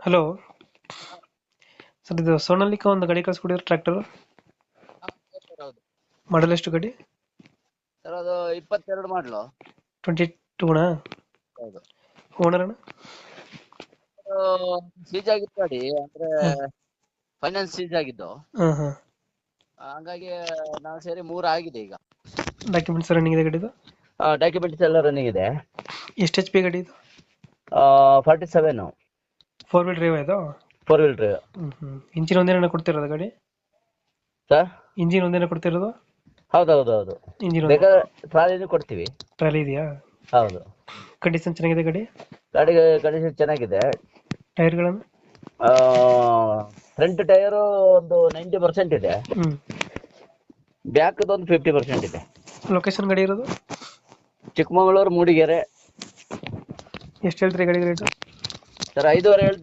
Hello sir, ಇದು ಸೋನಾಲಿಕಾ ಒಂದು ಗಾಡಿ ಕಳ್ಸ್ಕೊಡಿದ್ರು ಟ್ರ್ಯಾಕ್ಟರ್. ಹೌದು ಮಾಡಲ್ ಎಷ್ಟು ಗಾಡಿ? ಸರ್, ಅದು 22 ಮಾಡ್ಲು. 22ನಾ? ಹೌದು. ಓನರ್ ಅಣ್ಣ? ಸೀಜ್ ಆಗಿತ್ತು ಗಾಡಿ, ಅಂದ್ರೆ ಫೈನಾನ್ಸ್ ಸೀಜ್ ಆಗಿದ್ದು. ಹಾಂ ಹಾಂ. ಹಂಗಾಗಿ ನಾವು ಸೇರಿ 3 ಆಗಿದೆ ಈಗ. ಡಾಕ್ಯುಮೆಂಟ್ಸ್ ರನ್ನಿಂಗ್ ಇದೆ ಗಾಡಿದು? ಡಾಕ್ಯುಮೆಂಟ್ಸ್ ಎಲ್ಲ ರನ್ನಿಂಗ್ ಇದೆ. ಎಷ್ಟು ಎಚ್ ಪಿ ಗಾಡಿ ಇದು? 47 4 ವೀಲ್ ಡ್ರೈವ್ ಇದು? 4 ವೀಲ್ ಡ್ರೈವ್. ಇಂಜಿನ್ ಒಂದೇನ ಕೊಡ್ತಿರೋದು ಗಾಡಿ? ಸರ್, ಇಂಜಿನ್ ಒಂದೇನ ಕೊಡ್ತಿರೋದು? ಹೌದು. ಇಂಜಿನ್ ಬೇಕಾದ್ರೆ ಟ್ರಾಲಿನೂ ಕೊಡ್ತೀವಿ. ಟ್ರಾಲಿ ಇದೆಯಾ? ಹೌದು. ಕಂಡೀಷನ್ ಚೆನ್ನಾಗಿದೆ ಗಾಡಿ? ಗಾಡಿಗೆ ಕಂಡೀಷನ್ ಚೆನ್ನಾಗಿದೆ. ಟೈರ್ಗಳನ್ನು? ಫ್ರಂಟ್ ಟೈರು ಒಂದು 90% ಇದೆ. ಬ್ಯಾಕ್ ಒಂದು 50% ಇದೆ. ಲೊಕೇಶನ್ ಗಾಡಿ ಇರೋದು? ಚಿಕ್ಕಮಗಳೂರು ಮೂಡಿಗೆರೆ. ಎಷ್ಟು ಹೇಳ್ತೀರಿ ಗಾಡಿ ರೇಟು? ಸರ್, 5.5 ಹೇಳ್ತೀವಿ.